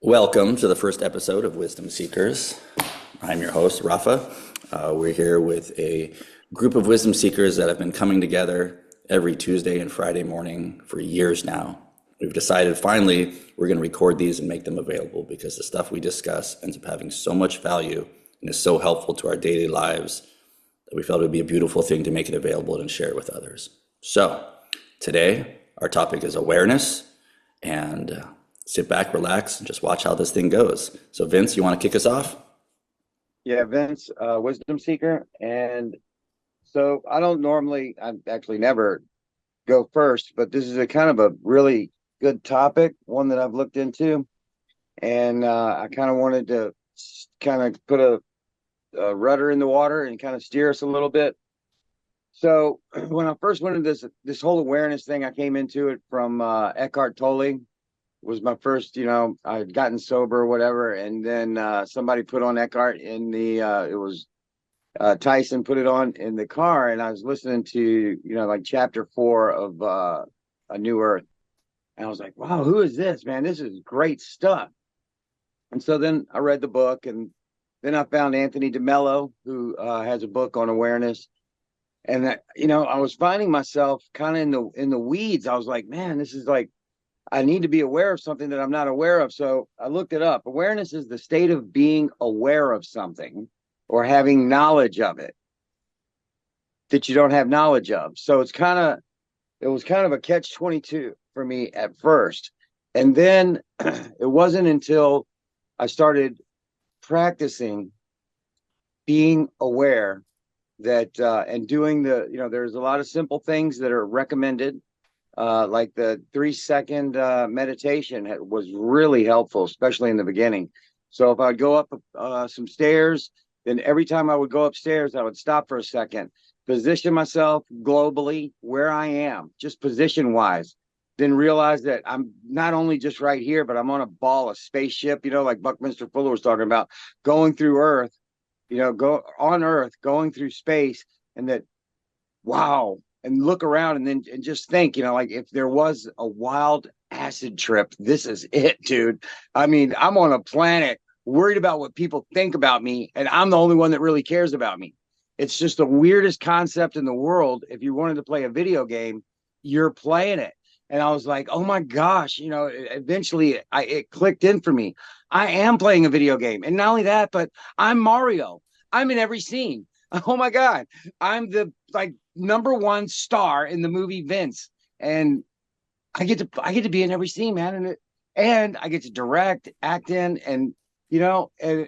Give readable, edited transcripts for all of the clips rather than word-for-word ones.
Welcome to the first episode of Wisdom Seekers. I'm your host, Rafa. We're here with a group of wisdom seekers that have been coming together every Tuesday and Friday morning for years now. We've decided finally we're going to record these and make them available because the stuff we discuss ends up having so much value and is so helpful to our daily lives that we felt it would be a beautiful thing to make it available and share it with others. So today, our topic is awareness, and sit back, relax, and just watch how this thing goes. So Vince, you want to kick us off? Yeah, Vince, wisdom seeker. And so I actually never go first, but this is a kind of a really good topic, one that I've looked into. And I kind of wanted to kind of put a rudder in the water and kind of steer us a little bit. So when I first went into this whole awareness thing, I came into it from Eckhart Tolle. Was my first, I had gotten sober or whatever, and then somebody put on Eckhart in the it was Tyson put it on in the car, and I was listening to like chapter 4 of A New Earth, and I was like, wow, who is this, man? This is great stuff. And so then I read the book, and then I found Anthony DeMello, who has a book on awareness. And that, I was finding myself kind of in the weeds. I was like, man, this is like, I need to be aware of something that I'm not aware of. So I looked it up. Awareness is the state of being aware of something or having knowledge of it that you don't have knowledge of. So it was kind of a catch-22 for me at first. And then it wasn't until I started practicing being aware that and doing there's a lot of simple things that are recommended, like the 3-second meditation was really helpful, especially in the beginning. So if I'd go up some stairs, then every time I would go upstairs, I would stop for a second, position myself globally where I am, just position wise, then realize that I'm not only just right here, but I'm on a ball, a spaceship, like Buckminster Fuller was talking about, going through Earth, go on Earth, going through space, and that, wow, and look around and just think, like if there was a wild acid trip, this is it, dude. I mean, I'm on a planet worried about what people think about me, and I'm the only one that really cares about me. It's just the weirdest concept in the world. If you wanted to play a video game, you're playing it. And I was like, oh my gosh, eventually it clicked in for me. I am playing a video game. And not only that, but I'm Mario. I'm in every scene. Oh my God. I'm the like number one star in the movie Vince. And I get to be in every scene, man. And I get to direct, act in, and and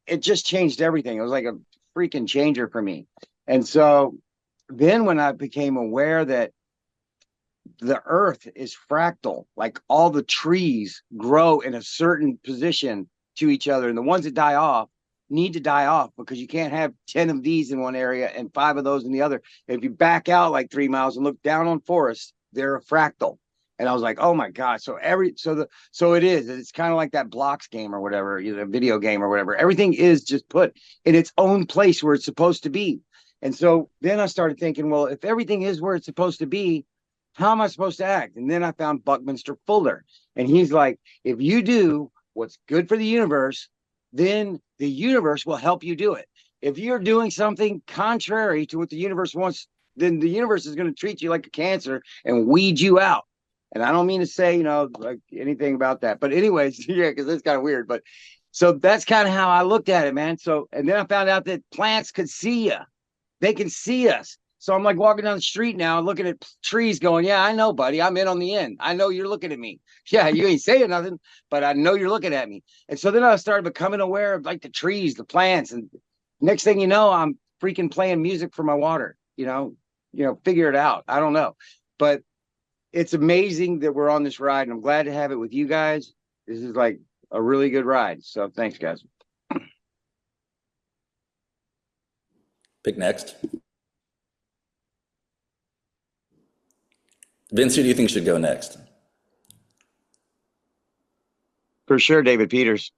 it just changed everything. It was like a freaking changer for me. And so then when I became aware that the earth is fractal, like all the trees grow in a certain position to each other, and the ones that die off need to die off because you can't have 10 of these in one area and 5 of those in the other. If you back out like 3 miles and look down on forests, they're a fractal. And I was like, oh my God. So it's kind of like that blocks game or whatever, a video game or whatever. Everything is just put in its own place where it's supposed to be. And so then I started thinking, well, if everything is where it's supposed to be, how am I supposed to act? And then I found Buckminster Fuller, and he's like, if you do what's good for the universe, then the universe will help you do it. If you're doing something contrary to what the universe wants, then the universe is going to treat you like a cancer and weed you out. And I don't mean to say, like anything about that. But anyways, yeah, because it's kind of weird. But so that's kind of how I looked at it, man. So, and then I found out that plants could see you. They can see us. So I'm like walking down the street now, looking at trees going, yeah, I know, buddy. I'm in on the end. I know you're looking at me. Yeah, you ain't saying nothing, but I know you're looking at me. And so then I started becoming aware of like the trees, the plants. And next thing you know, I'm freaking playing music for my water, figure it out. I don't know. But it's amazing that we're on this ride, and I'm glad to have it with you guys. This is like a really good ride. So thanks, guys. Pick next. Vince, who do you think should go next? For sure, David Peters.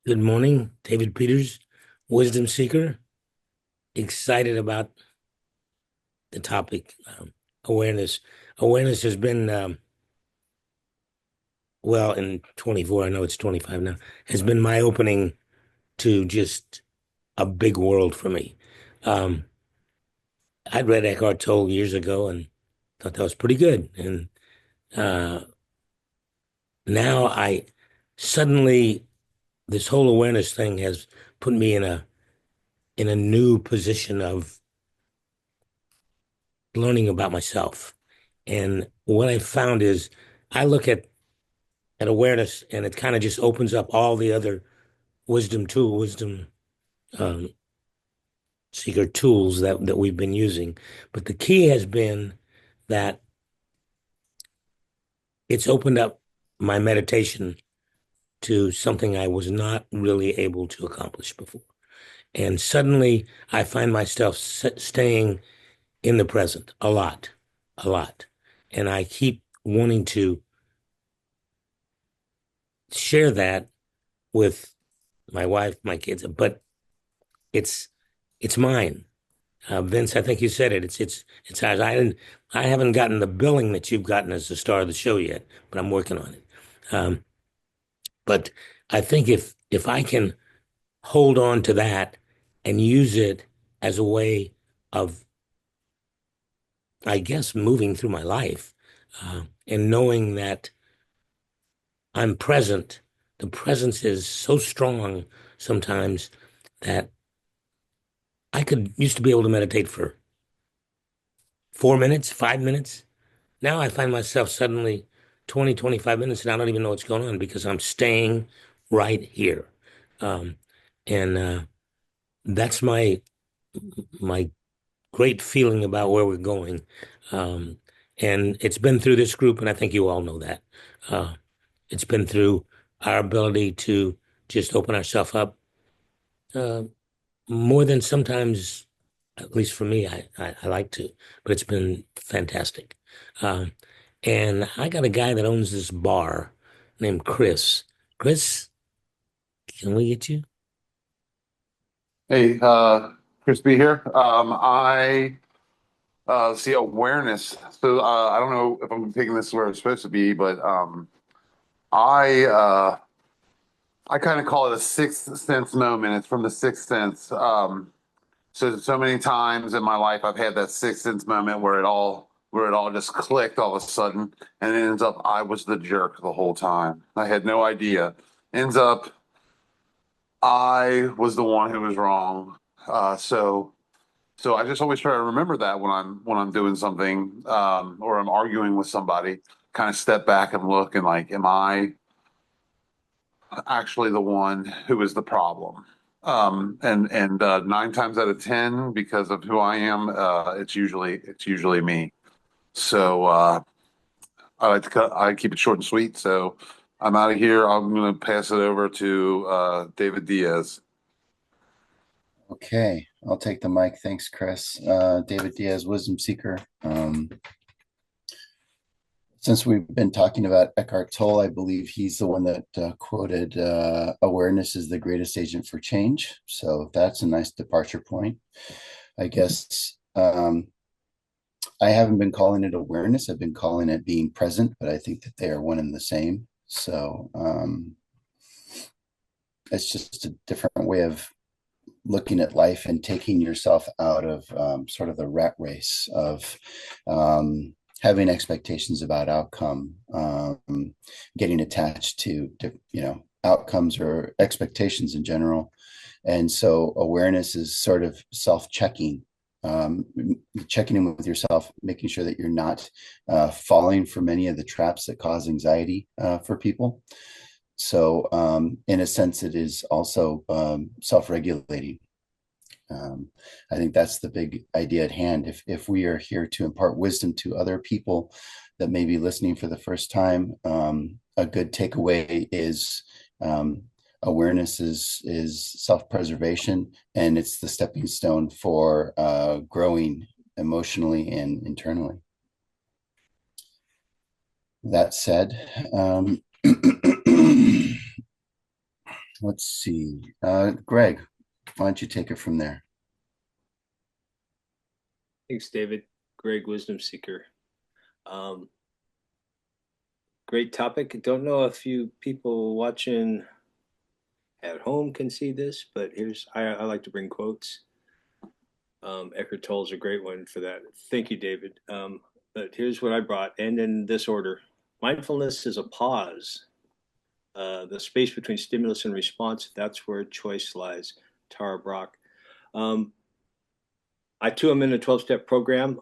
Good morning, David Peters, wisdom seeker. Excited about the topic, awareness. Awareness has been, well, in 24, I know it's 25 now, has been my opening to just a big world for me. Um, I'd read Eckhart Tolle years ago and thought that was pretty good. And uh, now I suddenly, this whole awareness thing has put me in a new position of learning about myself. And what I found is I look at awareness and it kind of just opens up all the other wisdom um, seeker tools that we've been using. But the key has been that it's opened up my meditation to something I was not really able to accomplish before. And suddenly I find myself staying in the present a lot, a lot. And I keep wanting to share that with my wife, my kids, but it's it's mine. Vince, I think you said it. It's ours. I haven't gotten the billing that you've gotten as the star of the show yet, but I'm working on it. Um, but I think if I can hold on to that and use it as a way of, I guess, moving through my life, and knowing that I'm present. The presence is so strong sometimes that I could used to be able to meditate for 4 minutes, 5 minutes. Now I find myself suddenly 20, 25 minutes and I don't even know what's going on because I'm staying right here. Um, and that's my great feeling about where we're going. Um, and it's been through this group, and I think you all know that. Uh, it's been through our ability to just open ourselves up, uh, more than sometimes, at least for me, I like to, but it's been fantastic. Um, and I got a guy that owns this bar named Chris. Chris, can we get you? Hey, Chris B here. I see awareness. So I don't know if I'm taking this where it's supposed to be, but I uh, I kind of call it a sixth sense moment. It's from the sixth sense. So many times in my life I've had that sixth sense moment where it all just clicked all of a sudden, and it ends up I was the jerk the whole time. I had no idea. Ends up I was the one who was wrong. So I just always try to remember that when I'm doing something, or I'm arguing with somebody, kind of step back and look and like, am I actually the one who is the problem? And 9 times out of 10, because of who I am, it's usually me. So I keep it short and sweet. So I'm out of here. I'm going to pass it over to David Diaz. Okay, I'll take the mic. Thanks, Chris. David Diaz, Wisdom Seeker. Since we've been talking about Eckhart Tolle, I believe he's the one that quoted, awareness is the greatest agent for change. So that's a nice departure point. I guess I haven't been calling it awareness. I've been calling it being present, but I think that they are one and the same. So it's just a different way of looking at life and taking yourself out of sort of the rat race of having expectations about outcome, getting attached to outcomes or expectations in general. And so awareness is sort of self-checking, checking in with yourself, making sure that you're not falling for many of the traps that cause anxiety for people. So in a sense, it is also self-regulating. I think that's the big idea at hand. If we are here to impart wisdom to other people that may be listening for the first time, a good takeaway is awareness is self-preservation, and it's the stepping stone for growing emotionally and internally. That said, let's see. Greg, why don't you take it from there? Thanks, David. Greg, Wisdom Seeker. Great topic. Don't know if you people watching at home can see this, but I like to bring quotes. Eckhart Tolle's a great one for that. Thank you, David. But here's what I brought, and in this order. Mindfulness is a pause. The space between stimulus and response, that's where choice lies. Tara Brach. I too am in a 12-step program.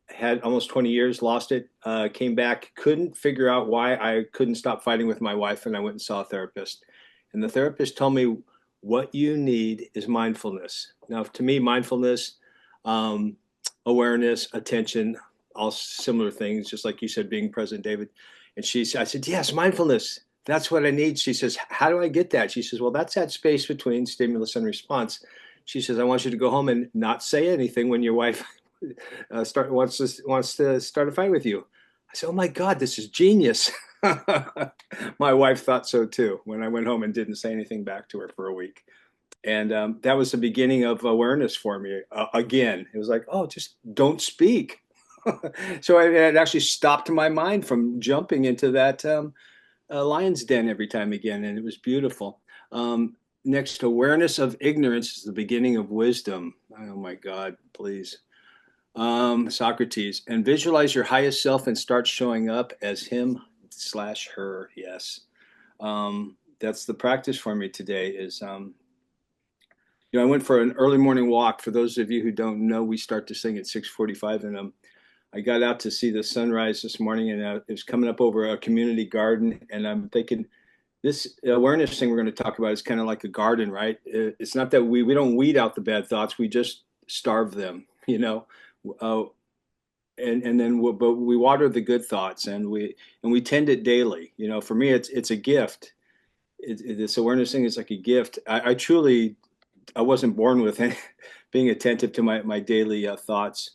Had almost 20 years, lost it, came back, couldn't figure out why I couldn't stop fighting with my wife, and I went and saw a therapist. And the therapist told me, what you need is mindfulness. Now, to me, mindfulness, awareness, attention, all similar things, just like you said, being present, David. And I said, yes, mindfulness. That's what I need. She says, how do I get that? She says, well, that's that space between stimulus and response. She says, I want you to go home and not say anything when your wife wants to start a fight with you. I said, oh my God, this is genius. My wife thought so too when I went home and didn't say anything back to her for a week. And that was the beginning of awareness for me. Again, it was like, oh, just don't speak. So it actually stopped my mind from jumping into that lion's den every time again. And it was beautiful. Next, awareness of ignorance is the beginning of wisdom. Oh my God, please. Socrates, and visualize your highest self and start showing up as him/her. Yes. That's the practice for me today is, I went for an early morning walk. For those of you who don't know, we start to sing at 6:45, and I got out to see the sunrise this morning, and it was coming up over a community garden, and I'm thinking, this awareness thing we're going to talk about is kind of like a garden, right? It's not that we don't weed out the bad thoughts, we just starve them, and then but we water the good thoughts, and we tend it daily. For me, it's a gift. This awareness thing is like a gift. I truly, I wasn't born with being attentive to my daily thoughts,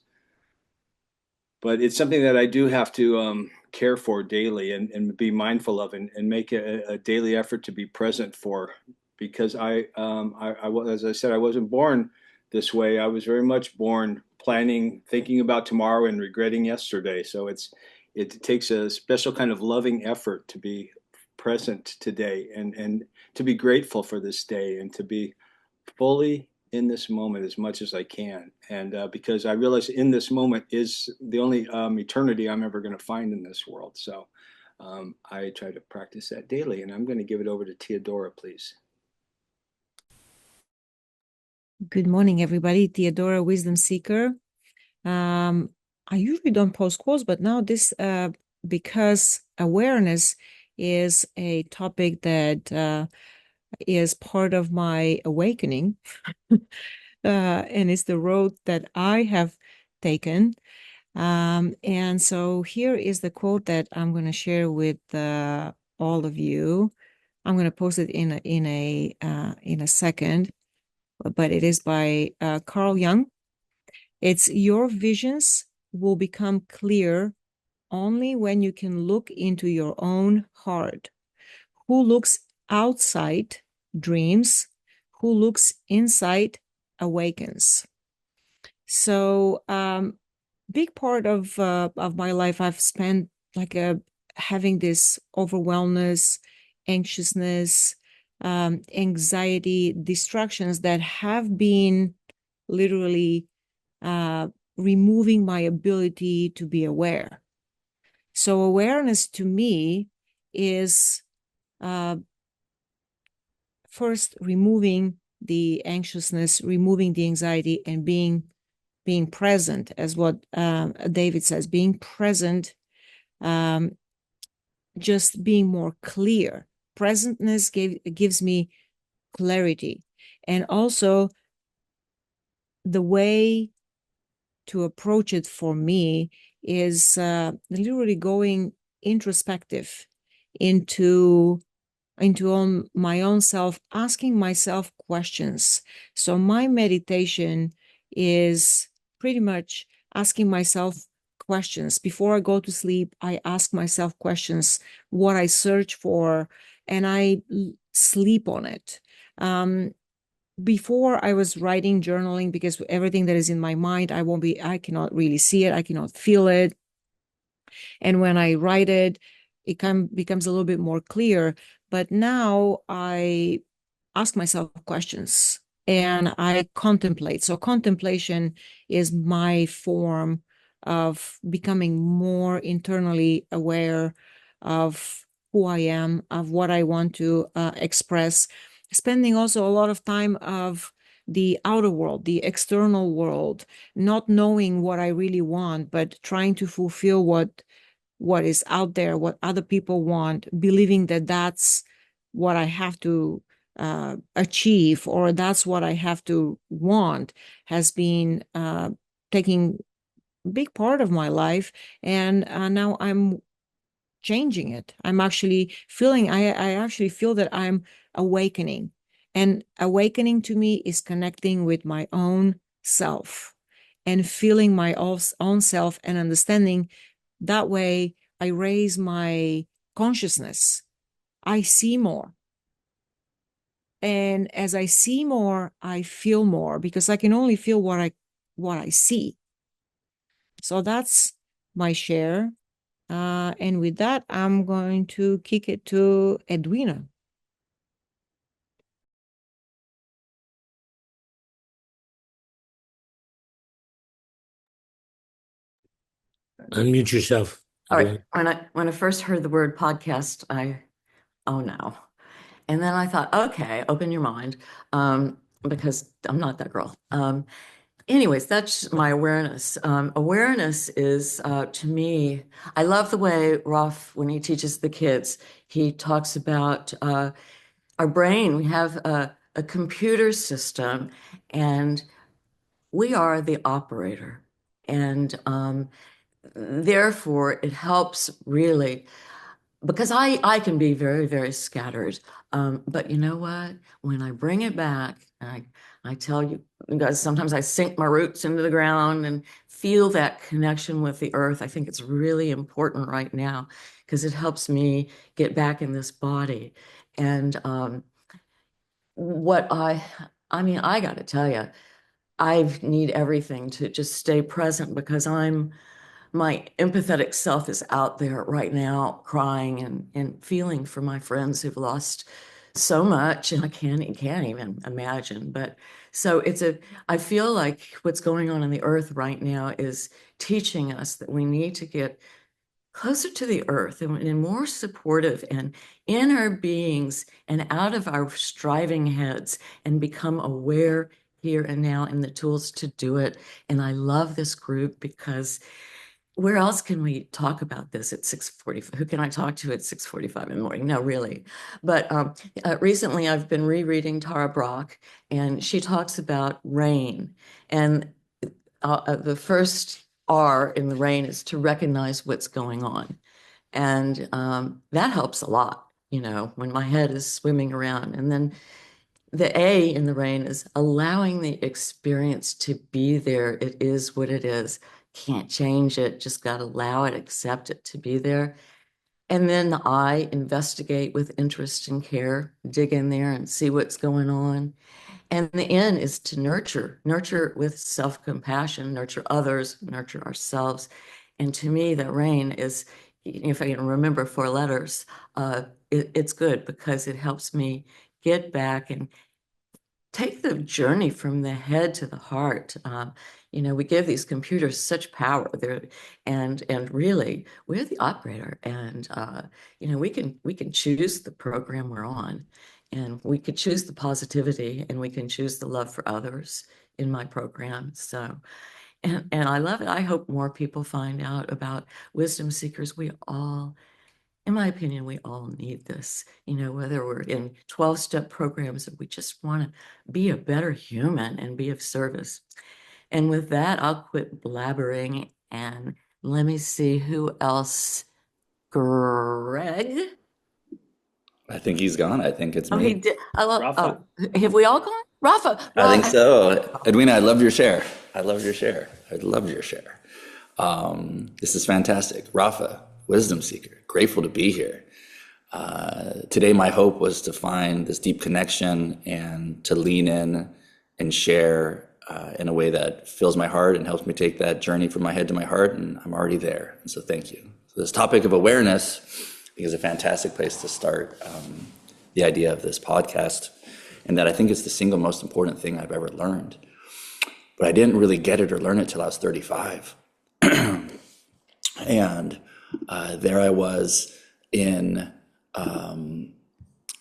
but it's something that I do have to care for daily and be mindful of, and make a daily effort to be present for, because I as I said, I wasn't born this way. I was very much born planning, thinking about tomorrow and regretting yesterday. So it takes a special kind of loving effort to be present today, and to be grateful for this day, and to be fully in this moment as much as I can. And because I realize in this moment is the only eternity I'm ever going to find in this world. So I try to practice that daily, and I'm going to give it over to Theodora, please. Good morning, everybody. Theodora, Wisdom Seeker. I usually don't post quotes, but now this, because awareness is a topic that is part of my awakening, and it's the road that I have taken. And so here is the quote that I'm going to share with all of you. I'm going to post it in a second, but it is by Carl Jung. It's, your visions will become clear only when you can look into your own heart. Who looks outside dreams, who looks inside awakens. So big part of my life I've spent like having this overwhelmness, anxiousness, anxiety, distractions that have been literally removing my ability to be aware. So awareness to me is first removing the anxiousness, removing the anxiety, and being present, as what David says, being present, just being more clear. Presentness gives me clarity. And also the way to approach it for me is literally going introspective into my own self, asking myself questions. So my meditation is pretty much asking myself questions. Before I go to sleep, I ask myself questions, what I search for, and I sleep on it. before I was writing, journaling, because everything that is in my mind, I cannot really see it. I cannot feel it. And when I write it, it becomes a little bit more clear. But now I ask myself questions and I contemplate. So contemplation is my form of becoming more internally aware of who I am, of what I want to express, spending also a lot of time of the outer world, the external world, not knowing what I really want, but trying to fulfill what is out there, what other people want, believing that that's what I have to achieve, or that's what I have to want, has been taking a big part of my life. And now I'm changing it. I'm actually feeling, I actually feel that I'm awakening. And awakening to me is connecting with my own self and feeling my own self and understanding. That way, I raise my consciousness. I see more. And as I see more, I feel more, because I can only feel what I see. So that's my share. And with that, I'm going to kick it to Edwina. Unmute yourself. All right. When I first heard the word podcast, oh no. And then I thought, okay, open your mind, because I'm not that girl. Anyways, that's my awareness. Awareness is, to me, I love the way Rolf, when he teaches the kids, he talks about our brain. We have a computer system, and we are the operator. And therefore, it helps really, because I can be very, very scattered. But you know what? When I bring it back, I tell you guys, sometimes I sink my roots into the ground and feel that connection with the earth. I think it's really important right now because it helps me get back in this body. And what I mean, I got to tell you, I need everything to just stay present, because my empathetic self is out there right now crying and feeling for my friends who've lost so much, and I can't even imagine. But so I feel like what's going on in the earth right now is teaching us that we need to get closer to the earth and more supportive and in our beings and out of our striving heads, and become aware here and now and the tools to do it. And I love this group, because where else can we talk about this at 6:45? Who can I talk to at 6:45 in the morning? No, really. But recently I've been rereading Tara Brach, and she talks about rain. And the first R in the rain is to recognize what's going on. And that helps a lot, when my head is swimming around. And then the A in the rain is allowing the experience to be there. It is what it is. Can't change it. Just got to allow it, accept it to be there. And then the I, investigate with interest and care, dig in there and see what's going on. And the N is to nurture with self-compassion, nurture others, nurture ourselves. And to me, the rain is, if I can remember 4 letters, it's good, because it helps me get back and take the journey from the head to the heart. We give these computers such power there, and really we're the operator, and we can choose the program we're on, and we could choose the positivity, and we can choose the love for others in my program. So, and I love it. I hope more people find out about Wisdom Seekers. In my opinion, we all need this, whether we're in 12-step programs, or we just want to be a better human and be of service. And with that, I'll quit blabbering, and let me see who else. Greg? I think he's gone. I think it's Oh, he me. did. Rafa. Have we all gone? Rafa. I think so. Edwina, I loved your share. I loved your share. This is fantastic. Rafa, Wisdom Seeker, grateful to be here. Today, my hope was to find this deep connection and to lean in and share in a way that fills my heart and helps me take that journey from my head to my heart, and I'm already there. And so thank you. So this topic of awareness, I think, is a fantastic place to start the idea of this podcast, and that I think it's the single most important thing I've ever learned. But I didn't really get it or learn it till I was 35. And there I was in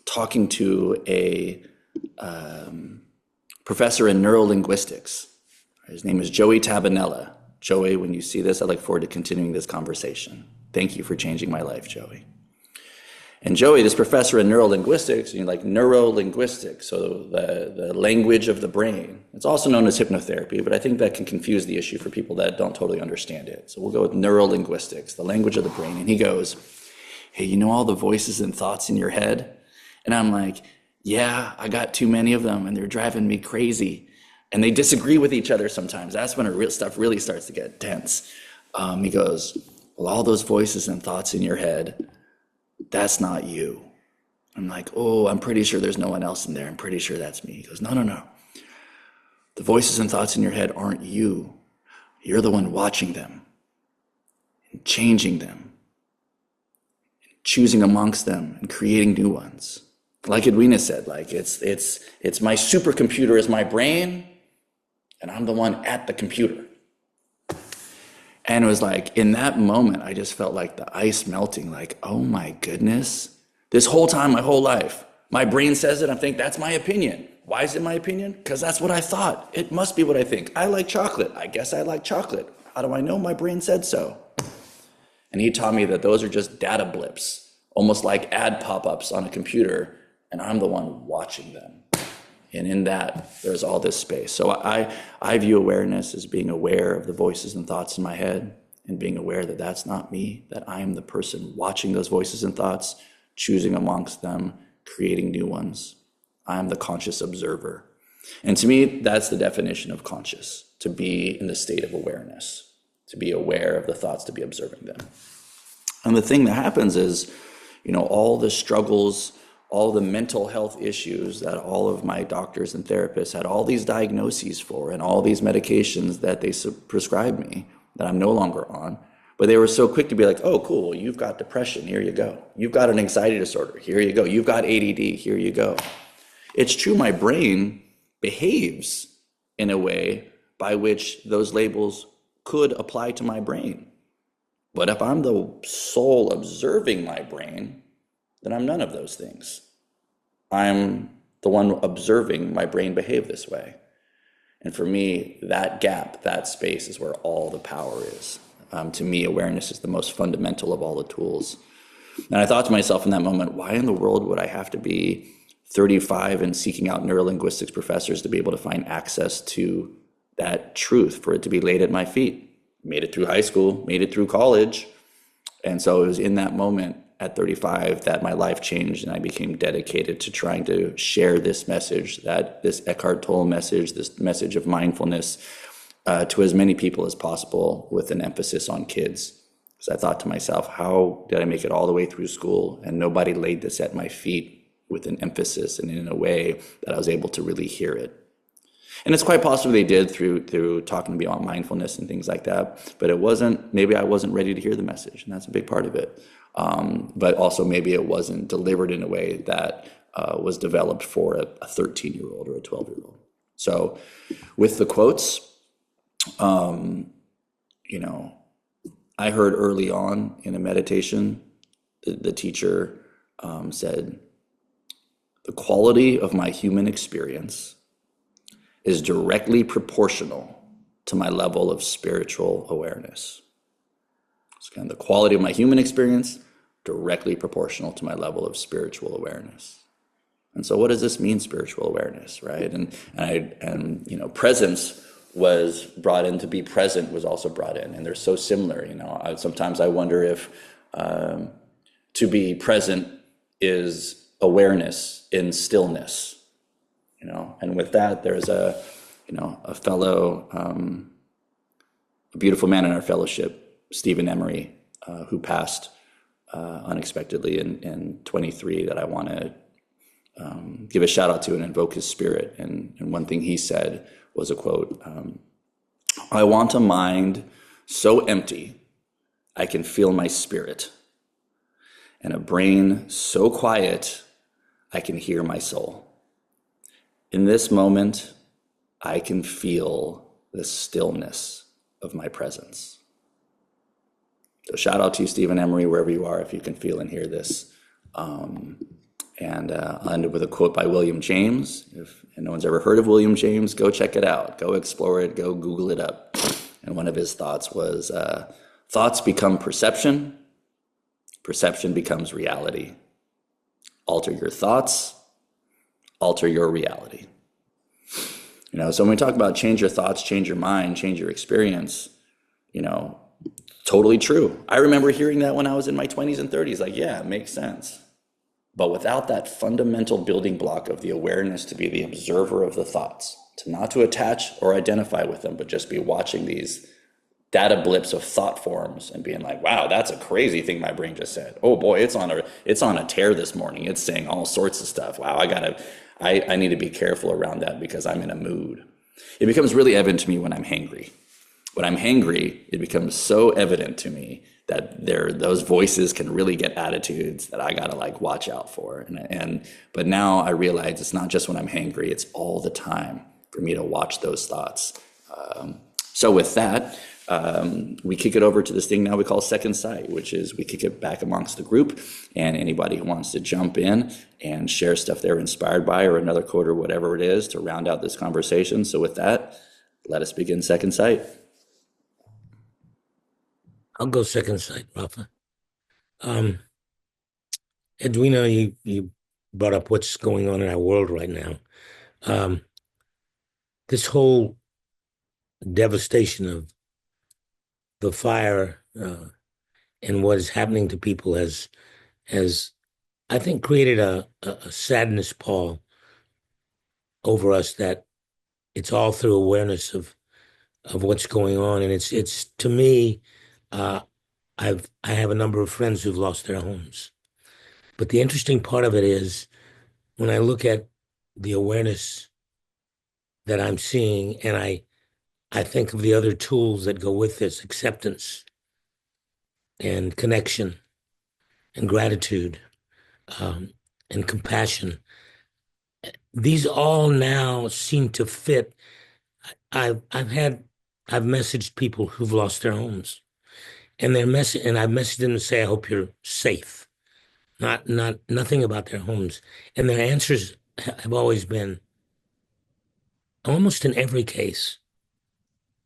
talking to a professor in neurolinguistics. His name is Joey Tabanella. Joey, when you see this, I look forward to continuing this conversation. Thank you for changing my life, Joey. And Joey, this professor in neurolinguistics, neurolinguistics, so the language of the brain. It's also known as hypnotherapy, but I think that can confuse the issue for people that don't totally understand it. So we'll go with neurolinguistics, the language of the brain. And he goes, hey, you know all the voices and thoughts in your head? And I'm like, yeah, I got too many of them and they're driving me crazy. And they disagree with each other sometimes. That's when stuff really starts to get tense. He goes, well, all those voices and thoughts in your head, that's not you. I'm like, oh, I'm pretty sure there's no one else in there. I'm pretty sure that's me. He goes, no. The voices and thoughts in your head aren't you. You're the one watching them and changing them, choosing amongst them and creating new ones. Like Edwina said, like it's my supercomputer is my brain, and I'm the one at the computer. And it was like, in that moment, I just felt like the ice melting, like, oh my goodness. This whole time, my whole life, my brain says it, I'm thinking, that's my opinion. Why is it my opinion? Because that's what I thought. It must be what I think. I like chocolate. I guess I like chocolate. How do I know? My brain said so. And he taught me that those are just data blips, almost like ad pop-ups on a computer, and I'm the one watching them. And in that, there's all this space. So I view awareness as being aware of the voices and thoughts in my head, and being aware that that's not me, that I am the person watching those voices and thoughts, choosing amongst them, creating new ones. I am the conscious observer. And to me, that's the definition of conscious, to be in the state of awareness, to be aware of the thoughts, to be observing them. And the thing that happens is, all the struggles, all the mental health issues that all of my doctors and therapists had all these diagnoses for, and all these medications that they prescribed me that I'm no longer on. But they were so quick to be like, oh, cool, you've got depression, here you go. You've got an anxiety disorder, here you go. You've got ADD, here you go. It's true, my brain behaves in a way by which those labels could apply to my brain. But if I'm the sole observing my brain, then I'm none of those things. I'm the one observing my brain behave this way. And for me, that gap, that space is where all the power is. To me, awareness is the most fundamental of all the tools. And I thought to myself in that moment, why in the world would I have to be 35 and seeking out neurolinguistics professors to be able to find access to that truth, for it to be laid at my feet? Made it through high school, made it through college. And so it was in that moment at 35 that my life changed, and I became dedicated to trying to share this message, this Eckhart Tolle message, this message of mindfulness to as many people as possible, with an emphasis on kids. Because I thought to myself, how did I make it all the way through school and nobody laid this at my feet with an emphasis and in a way that I was able to really hear it? And it's quite possible they did through talking to me on mindfulness and things like that, but maybe I wasn't ready to hear the message, and that's a big part of it. But also maybe it wasn't delivered in a way that was developed for a 13-year-old or a 12-year-old. So with the quotes, I heard early on in a meditation, the teacher said, the quality of my human experience is directly proportional to my level of spiritual awareness. So again, the quality of my human experience, directly proportional to my level of spiritual awareness. And so what does this mean, spiritual awareness, right? And presence was brought in. To be present was also brought in, and they're so similar. Sometimes I wonder if to be present is awareness in stillness. And with that, there's a fellow, a beautiful man in our fellowship, Stephen Emery, who passed unexpectedly in 23 that I want to give a shout out to and invoke his spirit. And one thing he said was a quote, I want a mind so empty I can feel my spirit, and a brain so quiet I can hear my soul. In this moment, I can feel the stillness of my presence. So shout out to you, Stephen Emery, wherever you are, if you can feel and hear this. And I'll end it with a quote by William James. If no one's ever heard of William James, go check it out. Go explore it. Go Google it up. And one of his thoughts was, thoughts become perception. Perception becomes reality. Alter your thoughts. Alter your reality. You know, so when we talk about change your thoughts, change your mind, change your experience, you know, totally true. I remember hearing that when I was in my 20s and 30s, like, yeah, it makes sense. But without that fundamental building block of the awareness to be the observer of the thoughts, to not to attach or identify with them, but just be watching these data blips of thought forms and being like, wow, that's a crazy thing my brain just said. Oh boy, it's on a tear this morning. It's saying all sorts of stuff. Wow, I need to be careful around that because I'm in a mood. It becomes really evident to me when I'm hangry. When I'm hangry, it becomes so evident to me that those voices can really get attitudes that I gotta like watch out for. But now I realize it's not just when I'm hangry, it's all the time for me to watch those thoughts. So with that, we kick it over to this thing now we call Second Sight, which is we kick it back amongst the group, and anybody who wants to jump in and share stuff they're inspired by or another quote or whatever it is to round out this conversation. So with that, let us begin Second Sight. I'll go Second Sight, Rafa. Edwina, you brought up what's going on in our world right now. This whole devastation of the fire and what is happening to people has I think created a sadness pall over us, that it's all through awareness of what's going on. And it's to me, I have a number of friends who've lost their homes. But the interesting part of it is when I look at the awareness that I'm seeing, and I think of the other tools that go with this: acceptance and connection and gratitude and compassion. These all now seem to fit. I've messaged people who've lost their homes, and I've messaged them to say, I hope you're safe. Nothing about their homes. And their answers have always been, almost in every case,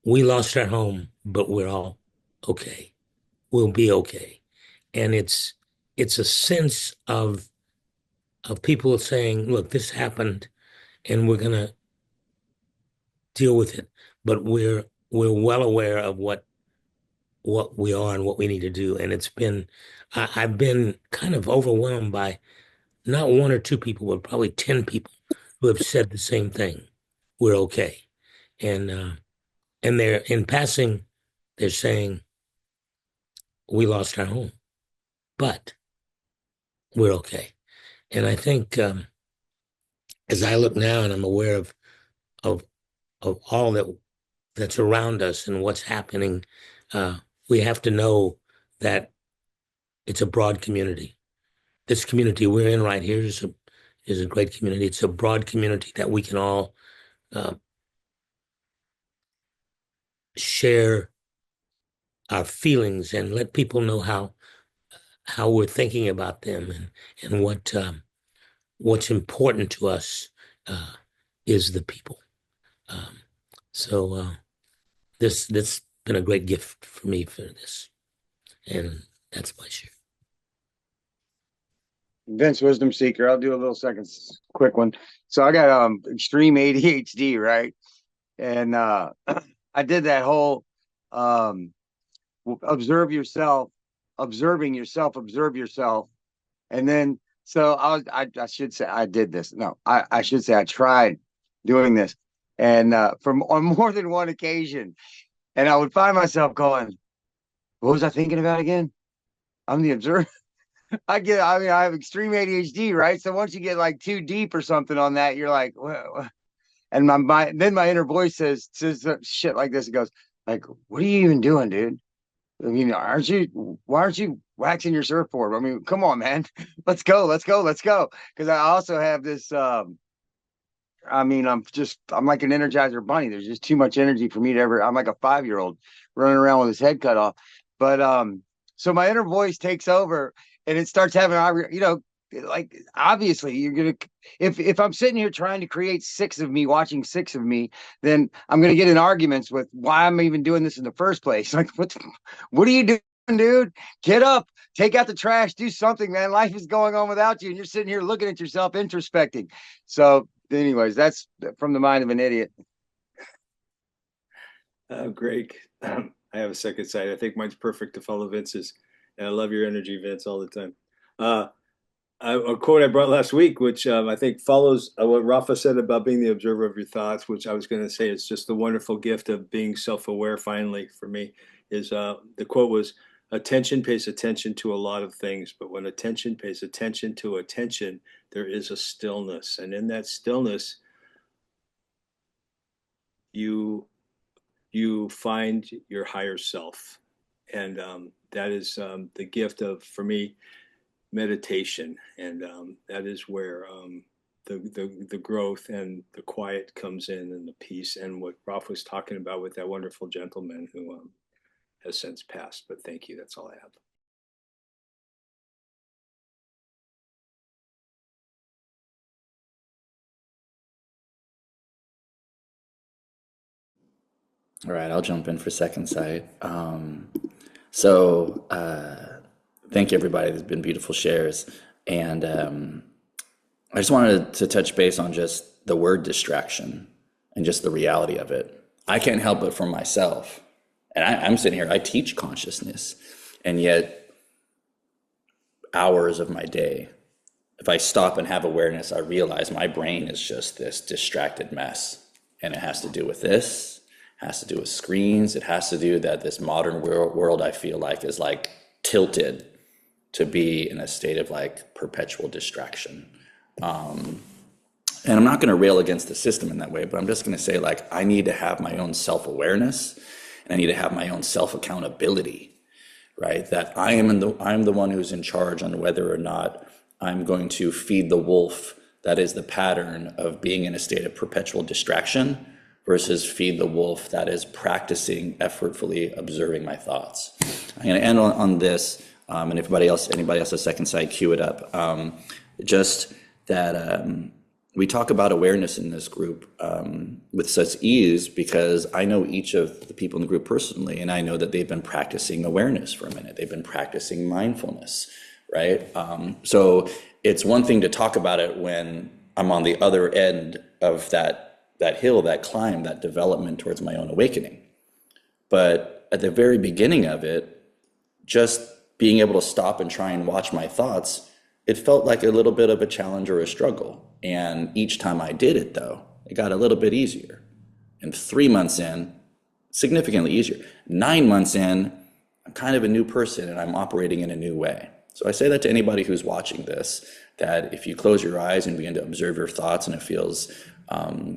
we lost our home, but we're all okay. We'll be okay. And it's a sense of people saying, look, this happened and we're gonna deal with it. But we're well aware of what we are and what we need to do. And I've been kind of overwhelmed by not one or two people, but probably 10 people who have said the same thing. We're okay. And they're, in passing, they're saying, we lost our home, but we're okay. And I think as I look now and I'm aware of all that's around us and what's happening, we have to know that it's a broad community. This community we're in right here is a great community. It's a broad community that we can all share our feelings and let people know how we're thinking about them, and what's important to us is the people. So this been a great gift for me for this, and that's my share. Vince, wisdom seeker. I'll do a little quick one. So I got extreme ADHD, right? And I did that whole observe yourself, observe yourself. And then so I should say I did this. No, I should say I tried doing this. And from on more than one occasion. And I would find myself going, what was I thinking about again? I'm the observer. I mean, I have extreme ADHD, right? So once you get like too deep or something on that, you're like, well, and then my inner voice says shit like this. It goes like, what are you even doing, dude? I mean, why aren't you waxing your surfboard? I mean, come on, man. Let's go. Because I also have this, I mean, I'm like an Energizer bunny. There's just too much energy for me to ever, I'm like a 5-year-old running around with his head cut off. But, so my inner voice takes over and it starts having, like, obviously you're going to, if I'm sitting here trying to create 6 of me, watching 6 of me, then I'm going to get in arguments with why I'm even doing this in the first place. Like, what are you doing, dude? Get up, take out the trash, do something, man. Life is going on without you. And you're sitting here looking at yourself, introspecting. So anyways, that's from the mind of an idiot. Greg, I have a second side. I think mine's perfect to follow Vince's, and I love your energy, Vince, all the time. A quote I brought last week, which I think follows what Rafa said about being the observer of your thoughts, which I was going to say is just the wonderful gift of being self-aware. Finally, for me, is the quote was, "Attention pays attention to a lot of things, but when attention pays attention to attention, there is a stillness, and in that stillness, you find your higher self." And that is the gift of, for me, meditation. And that is where the growth and the quiet comes in, and the peace, and what Ralph was talking about with that wonderful gentleman who has since passed. But thank you. That's all I have. All right, I'll jump in for second sight. So thank you, everybody. There's been beautiful shares. And I just wanted to touch base on just the word distraction and just the reality of it. I can't help it for myself. And I'm sitting here, I teach consciousness. And yet, hours of my day, if I stop and have awareness, I realize my brain is just this distracted mess. And it has to do with this, has to do with screens. It has to do that this modern world, I feel like, is like tilted to be in a state of like perpetual distraction. And I'm not going to rail against the system in that way, but I'm just going to say, like, I need to have my own self-awareness, and I need to have my own self-accountability, right? That I'm the one who's in charge on whether or not I'm going to feed the wolf that is the pattern of being in a state of perpetual distraction versus feed the wolf that is practicing effortfully observing my thoughts. I'm going to end on this, and if anybody else has second sight, cue it up. Just that we talk about awareness in this group with such ease because I know each of the people in the group personally, and I know that they've been practicing awareness for a minute. They've been practicing mindfulness, right? So it's one thing to talk about it when I'm on the other end of that hill, that climb, that development towards my own awakening. But at the very beginning of it, just being able to stop and try and watch my thoughts, it felt like a little bit of a challenge or a struggle. And each time I did it, though, it got a little bit easier. And 3 months in, significantly easier. 9 months in, I'm kind of a new person and I'm operating in a new way. So I say that to anybody who's watching this, that if you close your eyes and begin to observe your thoughts and it feels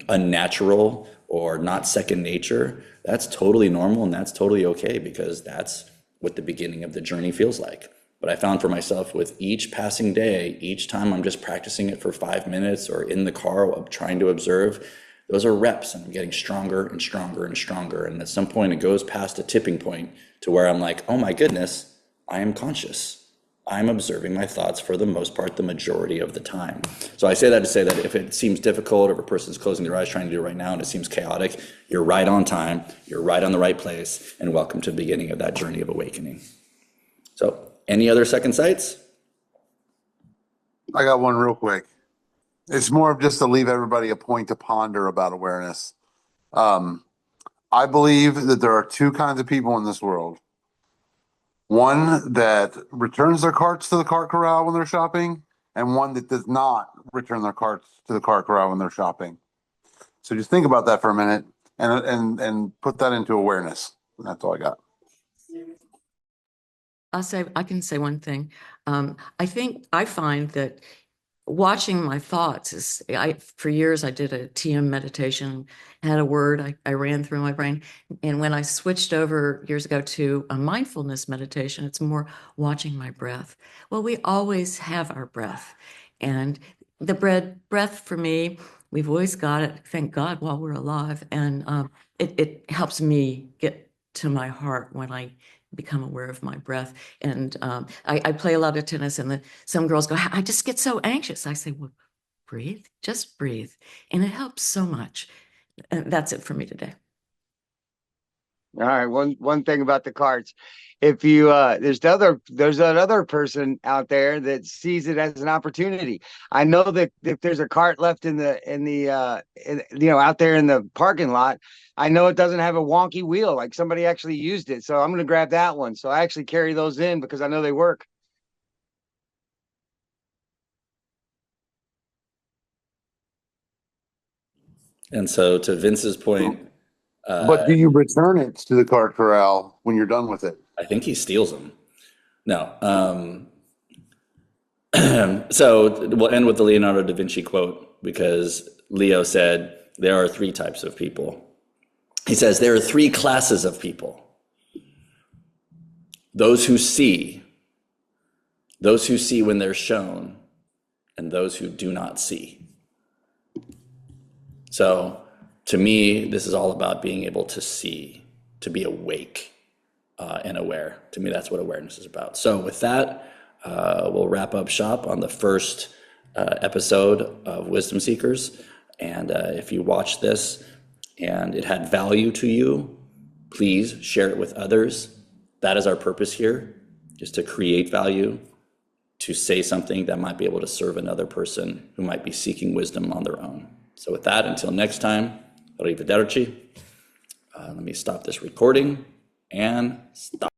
unnatural or not second nature, that's totally normal and that's totally okay, because that's what the beginning of the journey feels like. But I found for myself with each passing day, each time I'm just practicing it for 5 minutes or in the car trying to observe, those are reps and I'm getting stronger and stronger and stronger. And at some point it goes past a tipping point to where I'm like, oh my goodness, I am conscious. I'm observing my thoughts for the most part, the majority of the time. So I say that to say that if it seems difficult, or if a person's closing their eyes trying to do it right now and it seems chaotic, you're right on time, you're right on the right place, and welcome to the beginning of that journey of awakening. So any other second sights? I got one real quick. It's more of just to leave everybody a point to ponder about awareness. I believe that there are 2 kinds of people in this world. One that returns their carts to the cart corral when they're shopping, and one that does not return their carts to the cart corral when they're shopping. So just think about that for a minute and put that into awareness. And that's all I got. I can say one thing. I find that watching my thoughts for years I did a TM meditation, had a word I ran through my brain. And when I switched over years ago to a mindfulness meditation, it's more watching my breath. Well, we always have our breath. And the breath for me, we've always got it, thank God, while we're alive. And it helps me get to my heart when I become aware of my breath. And I play a lot of tennis, and some girls go, I just get so anxious. I say, well, breathe, just breathe. And it helps so much. And that's it for me today. All right. One thing about the carts, if you there's that other person out there that sees it as an opportunity. I know that if there's a cart left out there in the parking lot, I know it doesn't have a wonky wheel, like somebody actually used it. So I'm gonna grab that one. So I actually carry those in because I know they work. And so to Vince's point, But do you return it to the cart corral when you're done with it? I think he steals them. No. So we'll end with the Leonardo da Vinci quote, because Leo said there are three types of people. He says there are three classes of people: those who see when they're shown, and those who do not see. So to me, this is all about being able to see, to be awake and aware. To me, that's what awareness is about. So with that, we'll wrap up shop on the first episode of Wisdom Seekers. And if you watched this and it had value to you, please share it with others. That is our purpose here, just to create value, to say something that might be able to serve another person who might be seeking wisdom on their own. So with that, until next time, arrivederci. Let me stop this recording and stop.